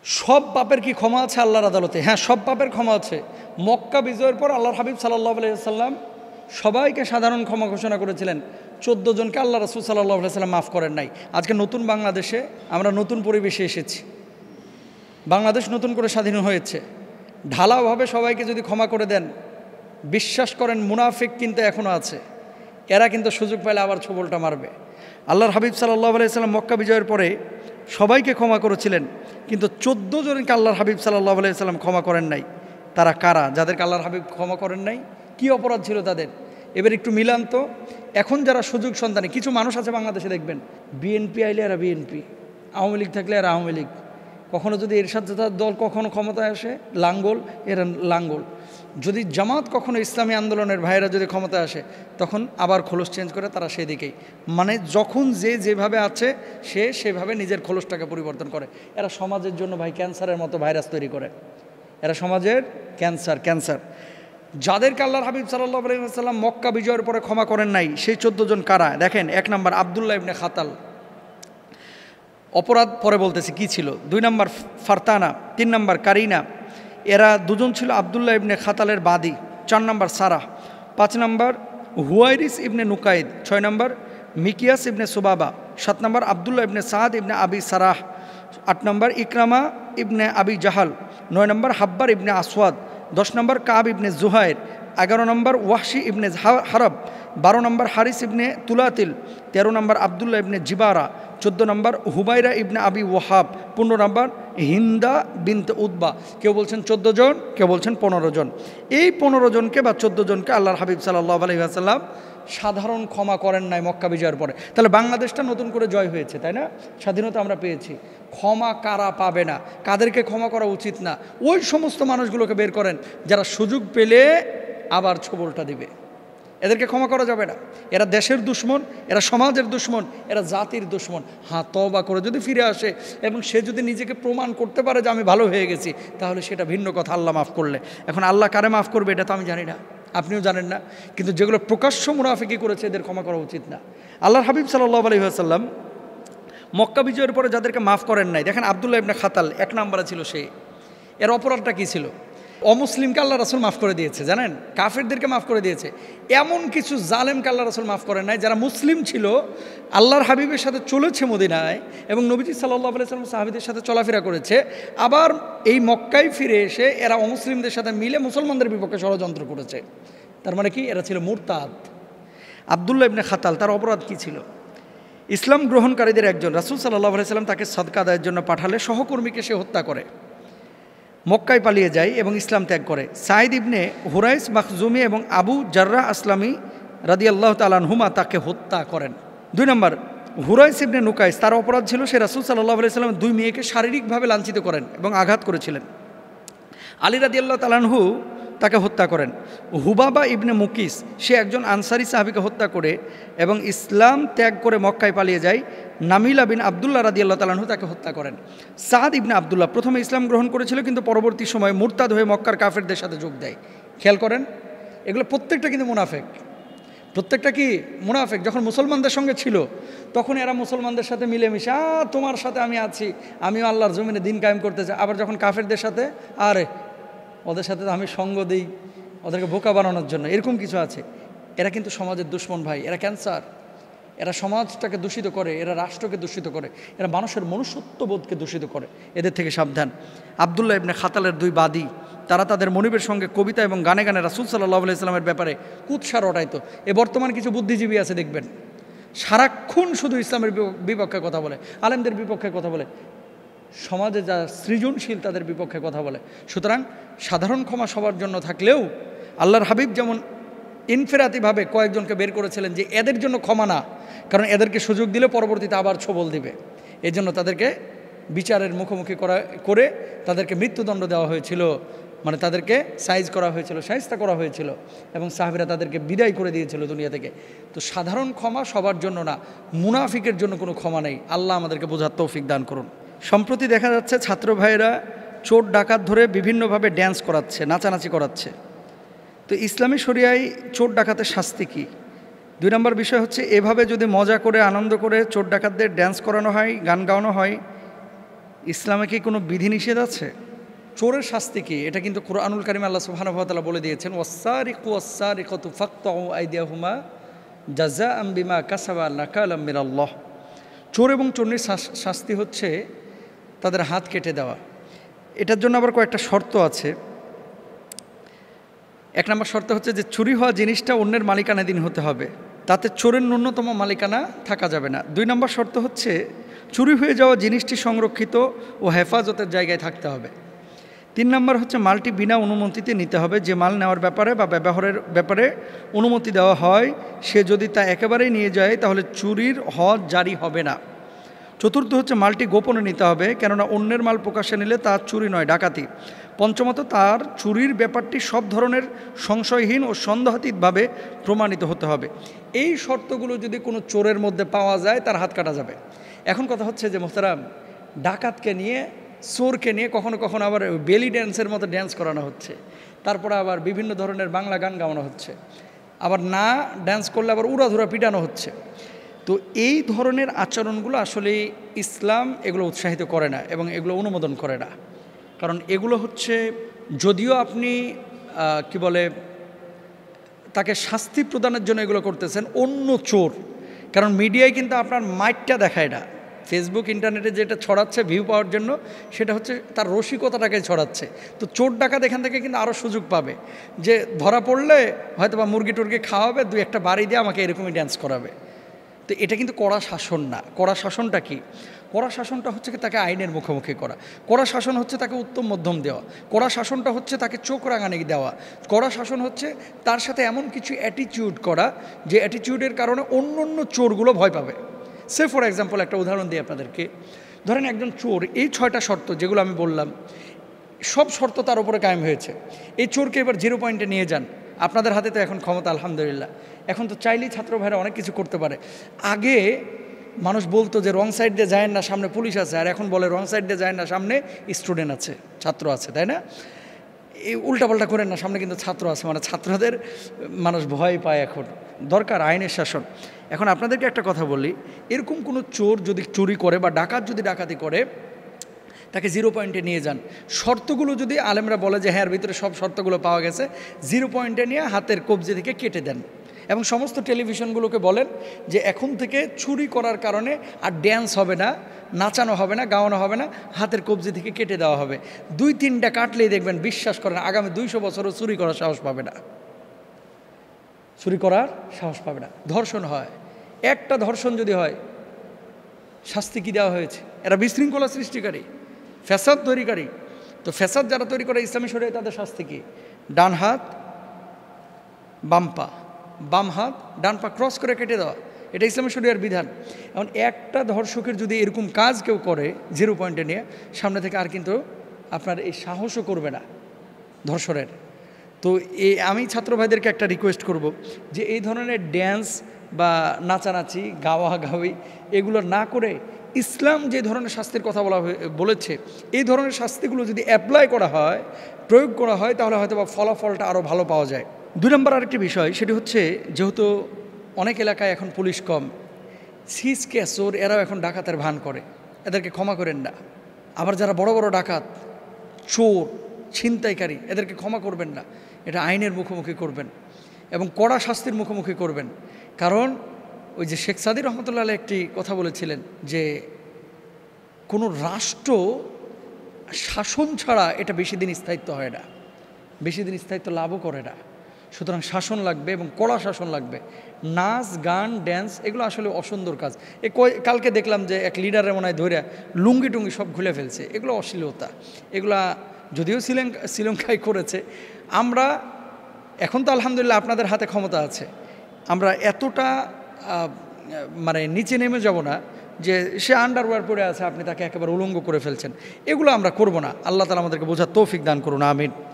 সব পাপের কি ক্ষমা আছে আল্লাহর আদালতে? হ্যাঁ, সব পাপের ক্ষমা আছে। মক্কা বিজয়ের পর আল্লাহর হাবিব সাল্লাল্লাহু আলাইহি ওয়াসাল্লাম সবাইকে সাধারণ ক্ষমা ঘোষণা করেছিলেন। 14 জনকে আল্লাহ রাসূল সাল্লাল্লাহু আলাইহি ওয়াসাল্লাম মাফ করেন নাই। আজকে নতুন বাংলাদেশে আমরা নতুন পরিবেশে এসেছি, বাংলাদেশ নতুন করে স্বাধীন হয়েছে। ঢালাওভাবে সবাইকে যদি ক্ষমা করে দেন, বিশ্বাস করেন মুনাফিক কিন্তু এখনও আছে, এরা কিন্তু সুযোগ পেলে আবার ছোবলটা মারবে। আল্লাহর হাবিব সাল্লাল্লাহু আলাইহি ওয়াসাল্লাম মক্কা বিজয়ের পরে সবাইকে ক্ষমা করেছিলেন, কিন্তু 14 জনকে আল্লাহর হাবিব সাল্লাল্লাহু আলাইহি ওয়াসাল্লাম ক্ষমা করেন নাই। তারা কারা? যাদেরকে আল্লাহর হাবিব ক্ষমা করেন নাই, কি অপরাধ ছিল তাদের? এবার একটু মিলান তো। এখন যারা সুযোগ সন্তানী কিছু মানুষ আছে বাংলাদেশে, দেখবেন বিএনপি আইলে এরা বিএনপি, আওয়ামী লীগ থাকলে এরা আওয়ামী লীগ, কখনো যদি এরশাদ দল কখনো ক্ষমতায় আসে লাঙ্গল, এরা লাঙ্গল। যদি জামাত কখনো ইসলামী আন্দোলনের ভাইয়েরা যদি ক্ষমতায় আসে, তখন আবার খোলস চেঞ্জ করে তারা সেদিকেই। মানে যখন যে যেভাবে আছে সে সেভাবে নিজের খোলসটাকে পরিবর্তন করে। এরা সমাজের জন্য ভাই ক্যান্সারের মতো ভাইরাস তৈরি করে, এরা সমাজের ক্যান্সার। যাদেরকে আল্লাহর হাবিব সাল্লাল্লাহু আলাইহি ওয়াসাল্লাম মক্কা বিজয়ের পরে ক্ষমা করেন নাই, সেই 14 জন কারা? দেখেন, 1 নম্বর আব্দুল্লাহ ইবনে খাতাল, অপরাধ পরে বলতেছি কি ছিল। 2 নম্বর ফারতানা, 3 নম্বর কারিনা, এরা দুজন ছিল আব্দুল্লাহ ইবনে খাতালের বাদী। 4 নম্বর সারাহ, 5 নম্বর হুয়াইরিস ইবনে নুকাইদ, 6 নম্বর মিকিয়াস ইবনে সুবাবা, 7 নম্বর আব্দুল্লাহ ইবনে সাদ ইবনে আবি সারাহ, 8 নম্বর ইকরামা ইবনে আবি জাহাল, 9 নম্বর হাব্বার ইবনে আসওয়াদ, 10 নম্বর কাব ইবনে জুহাইর, 11 নম্বর ওয়াহশি ইবনে হারব, 12 নম্বর হারিস ইবনে তুলাতিল, 13 নম্বর আব্দুল্লাহ ইবনে জিবারা, 14 নম্বর হুবাইরা ইবনে আবি ওয়াহাব, 15 নম্বর হিন্দা বিনতে উতবা। কেউ বলছেন 14 জন, কেউ বলছেন 15 জন। এই 15 জনকে বা 14 জনকে আল্লাহর হাবিব সাল্লাল্লাহু আলাইহি ওয়াসাল্লাম সাধারণ ক্ষমা করেন নাই মক্কা বিজয়ের পরে। তাহলে বাংলাদেশটা নতুন করে জয় হয়েছে, তাই না? স্বাধীনতা আমরা পেয়েছি। ক্ষমা কারা পাবে না, কাদেরকে ক্ষমা করা উচিত না? ওই সমস্ত মানুষগুলোকে বের করেন যারা সুযোগ পেলে আবার ছোবলটা দিবে। এদেরকে ক্ষমা করা যাবে না। এরা দেশের দুশ্মন, এরা সমাজের দুশ্মন, এরা জাতির দুশ্মন। হ্যাঁ, তওবা করে যদি ফিরে আসে এবং সে যদি নিজেকে প্রমাণ করতে পারে যে আমি ভালো হয়ে গেছি, তাহলে সেটা ভিন্ন কথা, আল্লাহ মাফ করলে। এখন আল্লাহ কারে মাফ করবে এটা তো আমি জানি না, আপনিও জানেন না, কিন্তু যেগুলো প্রকাশ্য মুনাফিকি করেছে এদের ক্ষমা করা উচিত না। আল্লাহর হাবিব সাল্লাল্লাহু আলাইহি ওয়াসাল্লাম মক্কা বিজয়ের পরে যাদেরকে মাফ করেন নাই, দেখেন আব্দুল্লাহ ইবনে খাতাল 1 নম্বরে ছিল সে। এর অপরাধটা কী ছিল? অমুসলিমকে আল্লাহ রাসূল মাফ করে দিয়েছে, জানেন? কাফেরদেরকে মাফ করে দিয়েছে। এমন কিছু জালেমকে আল্লাহ রাসূল মাফ করেন নাই যারা মুসলিম ছিল, আল্লাহর হাবিবের সাথে চলেছে মদিনায় এবং নবীজি সাল্লাল্লাহু আলাইহি ওয়াসাল্লাম সাহাবীদের সাথে চলাফেরা করেছে। আবার এই মক্কায় ফিরে এসে এরা অমুসলিমদের সাথে মিলে মুসলমানদের বিপক্ষে ষড়যন্ত্র করেছে। তার মানে কি? এরা ছিল মুরতাদ। আব্দুল্লাহ ইবনে খাতাল, তার অপরাধ কী ছিল? ইসলাম গ্রহণকারীদের একজন, রাসূল সাল্লাল্লাহু আলাইহি ওয়াসাল্লাম তাকে সদকা আদায়ের জন্য পাঠালে সহকর্মীকে সে হত্যা করে, মক্কায় পালিয়ে যায় এবং ইসলাম ত্যাগ করে। সাইদ ইবনে হুরাইস মাখজুমি এবং আবু জাররাহ আসলামী রাদিয়াল্লাহু তাআলা আনহুমা তাকে হত্যা করেন। 2 নম্বর হুরাইস ইবনে নুকাইস, তার অপরাধ ছিল সে রাসূল সাল্লাল্লাহু আলাইহি ওয়াসাল্লামের 2 মেয়েকে শারীরিকভাবে লাঞ্ছিত করেন এবং আঘাত করেছিলেন। আলী রাদিয়াল্লাহু তাআলা আনহু তাকে হত্যা করেন। হুবাবা ইবনে মুকিস, সে একজন আনসারি সাহাবীকে হত্যা করে এবং ইসলাম ত্যাগ করে মক্কায় পালিয়ে যায়। নামিলা বিন আবদুল্লাহ রাদিয়াল্লাহু তাআলা আনহু তাকে হত্যা করেন। সাদ ইবনে আবদুল্লাহ প্রথমে ইসলাম গ্রহণ করেছিল, কিন্তু পরবর্তী সময়ে মুরতাদ হয়ে মক্কার কাফেরদের সাথে যোগ দেয়। খেয়াল করেন, এগুলো প্রত্যেকটা কিন্তু মুনাফিক, প্রত্যেকটা কি মুনাফিক। যখন মুসলমানদের সঙ্গে ছিল তখন এরা মুসলমানদের সাথে মিলেমিশে তোমার সাথে আমি আছি, আমিও আল্লাহর জমিনে দিন কায়েম করতে চাই। আবার যখন কাফেরদের সাথে, আরে ওদের সাথে আমি সঙ্গ দিই ওদেরকে বোকা বানানোর জন্য, এরকম কিছু আছে। এরা কিন্তু সমাজের দুশ্মন ভাই, এরা ক্যান্সার। এরা সমাজটাকে দূষিত করে, এরা রাষ্ট্রকে দূষিত করে, এরা মানুষের মনুষ্যত্ববোধকে দূষিত করে। এদের থেকে সাবধান। আব্দুল্লাহ ইবনে খাতালের 2 বাদী, তারা তাদের মনিবের সঙ্গে কবিতা এবং গানে গানে রাসূল সাল্লাল্লাহু আলাইহি ওয়াসাল্লামের ব্যাপারে কুৎসা রটাইতো। বর্তমান কিছু বুদ্ধিজীবী আছে দেখবেন, সারাক্ষণ শুধু ইসলামের বিপক্ষে কথা বলে, আলেমদের বিপক্ষে কথা বলে, সমাজে যা সৃজনশীল তাদের বিপক্ষে কথা বলে। সুতরাং সাধারণ ক্ষমা সবার জন্য থাকলেও আল্লাহর হাবিব যেমন ইনফেরাতিভাবে কয়েকজনকে বের করেছিলেন যে এদের জন্য ক্ষমা না, কারণ এদেরকে সুযোগ দিলে পরবর্তীতে আবার ছোবল দিবে, এই জন্য তাদেরকে বিচারের মুখোমুখি করে তাদেরকে মৃত্যুদণ্ড দেওয়া হয়েছিল, মানে তাদেরকে সাইজ করা হয়েছিল, শায়েস্তা করা হয়েছিল এবং সাহাবীরা তাদেরকে বিদায় করে দিয়েছিল দুনিয়া থেকে। তো সাধারণ ক্ষমা সবার জন্য না, মুনাফিকের জন্য কোনো ক্ষমা নেই। আল্লাহ আমাদেরকে বোঝার তৌফিক দান করুন। সম্প্রতি দেখা যাচ্ছে ছাত্র ভাইয়েরা চোর ডাকাত ধরে বিভিন্নভাবে ড্যান্স করাচ্ছে, নাচানাচি করাচ্ছে। তো ইসলামী শরিয়ায় চোর ডাকাতের শাস্তি কী? 2 নম্বর বিষয় হচ্ছে, এভাবে যদি মজা করে আনন্দ করে চোর ডাকাতদের ড্যান্স করানো হয়, গান গাওয়ানো হয়, ইসলামে কি কোনো বিধিনিষেধ আছে? চোরের শাস্তি কি? এটা কিন্তু কুরআনুল কারীমে আল্লাহ সুবহানাহু ওয়া তাআলা বলে দিয়েছেন, ওয়াস-সারিকু ওয়াস-সারিকাতু ফাকতাউ আইদিয়াহুমা জাযাআম বিমা কাসাবা নাকালাম মিনাল্লাহ। চোর এবং চোরনির শাস্তি হচ্ছে তাদের হাত কেটে দেওয়া। এটার জন্য আবার কয়েকটা শর্ত আছে। 1 নম্বর শর্ত হচ্ছে যে চুরি হওয়া জিনিসটা অন্যের মালিকানাধীন হতে হবে, তাতে চোরের ন্যূনতম মালিকানা থাকা যাবে না। 2 নম্বর শর্ত হচ্ছে চুরি হয়ে যাওয়া জিনিসটি সংরক্ষিত ও হেফাজতের জায়গায় থাকতে হবে। 3 নম্বর হচ্ছে মালটি বিনা অনুমতিতে নিতে হবে। যে মাল নেওয়ার ব্যাপারে বা ব্যবহারের ব্যাপারে অনুমতি দেওয়া হয় সে যদি তা একেবারেই নিয়ে যায় তাহলে চুরির হদ জারি হবে না। 4র্থ হচ্ছে মালটি গোপনে নিতে হবে, কেননা অন্যের মাল প্রকাশ্যে নিলে তার চুরি নয়, ডাকাতি। 5মত তার চুরির ব্যাপারটি সব ধরনের সংশয়হীন ও সন্দেহাতীতভাবে প্রমাণিত হতে হবে। এই শর্তগুলো যদি কোনো চোরের মধ্যে পাওয়া যায় তার হাত কাটা যাবে। এখন কথা হচ্ছে যে মোহতারাম, ডাকাতকে নিয়ে চোরকে নিয়ে কখনো কখনো আবার বেলি ড্যান্সের মতো ড্যান্স করানো হচ্ছে, তারপরে আবার বিভিন্ন ধরনের বাংলা গান গাওয়ানো হচ্ছে, আবার না ড্যান্স করলে আবার উড়াধুরা পিটানো হচ্ছে। তো এই ধরনের আচরণগুলো আসলে ইসলাম এগুলো উৎসাহিত করে না এবং এগুলো অনুমোদন করে না। কারণ এগুলো হচ্ছে, যদিও আপনি কি বলে তাকে শাস্তি প্রদানের জন্য এগুলো করতেছেন, অন্য চোর, কারণ মিডিয়ায় কিন্তু আপনার মাইটটা দেখায় না। ফেসবুক ইন্টারনেটে যেটা ছড়াচ্ছে ভিউ পাওয়ার জন্য, সেটা হচ্ছে তার রসিকতাটাকে ছড়াচ্ছে। তো চোর ডাকাত এখান থেকে কিন্তু আরও সুযোগ পাবে যে ধরা পড়লে হয়তো বা মুরগি টুরগি খাওয়াবে, 2-1টা বাড়ি দিয়ে আমাকে এরকমই ড্যান্স করাবে। তো এটা কিন্তু কড়া শাসন না। কড়া শাসনটা কি? কড়া শাসনটা হচ্ছে কি তাকে আইনের মুখোমুখি করা। কড়া শাসন হচ্ছে তাকে উত্তম মধ্যম দেওয়া। কড়া শাসনটা হচ্ছে তাকে চোখ রাঙানি দেওয়া। কড়া শাসন হচ্ছে তার সাথে এমন কিছু অ্যাটিটিউড করা যে অ্যাটিটিউডের কারণে অন্য চোরগুলো ভয় পাবে। সে ফর এক্সাম্পল একটা উদাহরণ দিই আপনাদেরকে। ধরেন একজন চোর, এই 6টা শর্ত যেগুলো আমি বললাম, সব শর্ত তার উপরে কায়েম হয়েছে। এই চোরকে এবার 0 পয়েন্টে নিয়ে যান। আপনাদের হাতে তো এখন ক্ষমতা, আলহামদুলিল্লাহ। এখন তো চাইলেই ছাত্র ভাইরা অনেক কিছু করতে পারে। আগে মানুষ বলতো যে রং সাইড দিয়ে যায় না, সামনে পুলিশ আছে, আর এখন বলে রং সাইড দিয়ে যায় না, সামনে স্টুডেন্ট আছে, ছাত্র আছে, তাই না? এই উল্টাপাল্টা করেন না, সামনে কিন্তু ছাত্র আছে। মানে ছাত্রদের মানুষ ভয় পায়। এখন দরকার আইনের শাসন। এখন আপনাদেরকে একটা কথা বলি, এরকম কোনো চোর যদি চুরি করে বা ডাকাত যদি ডাকাতি করে, তাকে 0 পয়েন্টে নিয়ে যান। শর্তগুলো যদি আলেমরা বলে যে হ্যাঁ এর ভিতরে সব শর্তগুলো পাওয়া গেছে, 0 পয়েন্টে নিয়ে হাতের কবজি থেকে কেটে দেন। এবং সমস্ত টেলিভিশনগুলোকে বলেন যে এখন থেকে চুরি করার কারণে আর ড্যান্স হবে না, নাচানো হবে না, গাওয়ানো হবে না, হাতের কবজি থেকে কেটে দেওয়া হবে। 2-3টা কাটলেই দেখবেন, বিশ্বাস করেন, আগামী 200 বছরও চুরি করার সাহস পাবে না। চুরি করার সাহস পাবে না। ধর্ষণ হয়, একটা ধর্ষণ যদি হয়, শাস্তি কি দেওয়া হয়েছে? এরা বিশৃঙ্খলা সৃষ্টিকারী, ফ্যাসাদ তৈরিকারী। তো ফ্যাসাদ যারা তৈরি করে ইসলামী শরীয়তে তাদের শাস্তি কি? ডান হাত বাম পা, বাম হাত ডান পা ক্রস করে কেটে দেওয়া, এটা ইসলামী শরীয়তের বিধান। এখন একটা ধর্ষকের যদি এরকম কাজ কেউ করে 0 পয়েন্টে নিয়ে, সামনে থেকে আর কিন্তু আপনার এই সাহসও করবে না ধর্ষণের। তো আমি ছাত্র ভাইদেরকে একটা রিকোয়েস্ট করব যে এই ধরনের ড্যান্স বা নাচানাচি, গাওয়াগাওয়ি এগুলো না করে ইসলাম যে ধরনের শাস্তির কথা বলেছে, এই ধরনের শাস্তিগুলো যদি অ্যাপ্লাই করা হয়, প্রয়োগ করা হয়, তাহলে হয়তো বা ফলাফলটা আরও ভালো পাওয়া যায়। 2 নম্বর আরেকটি বিষয়, সেটি হচ্ছে যেহেতু অনেক এলাকায় এখন পুলিশ কম, সিজকে চোর এরাও এখন ডাকাতের ভান করে, এদেরকে ক্ষমা করেন না। আবার যারা বড় বড় ডাকাত, চোর, ছিনতাইকারী, এদেরকে ক্ষমা করবেন না। এটা আইনের মুখোমুখি করবেন এবং কড়া শাস্তির মুখোমুখি করবেন। কারণ ওই যে শেখ সাদি রহমতুল্লাহ আলাইহি একটি কথা বলেছিলেন যে কোনো রাষ্ট্র শাসন ছাড়া এটা বেশি দিন স্থায়িত্ব হয় না, বেশি দিন স্থায়িত্ব লাভও করে না। সুতরাং শাসন লাগবে এবং কড়া শাসন লাগবে। নাচ, গান, ড্যান্স এগুলো আসলে অসুন্দর কাজ। কালকে দেখলাম যে এক লিডারের মনে হয় ধরে লুঙ্গি টুঙ্গি সব খুলে ফেলছে, এগুলো অশ্লীলতা। এগুলা যদিও শ্রীলঙ্কায় করেছে। আমরা এখন তো আলহামদুলিল্লাহ আপনাদের হাতে ক্ষমতা আছে, আমরা এতটা মানে নিচে নেমে যাব না যে সে আন্ডারওয়্যার পরে আছে, আপনি তাকে একেবারে উলঙ্গ করে ফেলছেন। এগুলো আমরা করব না। আল্লাহ তাআলা আমাদেরকে বোঝার তৌফিক দান করুন, আমিন।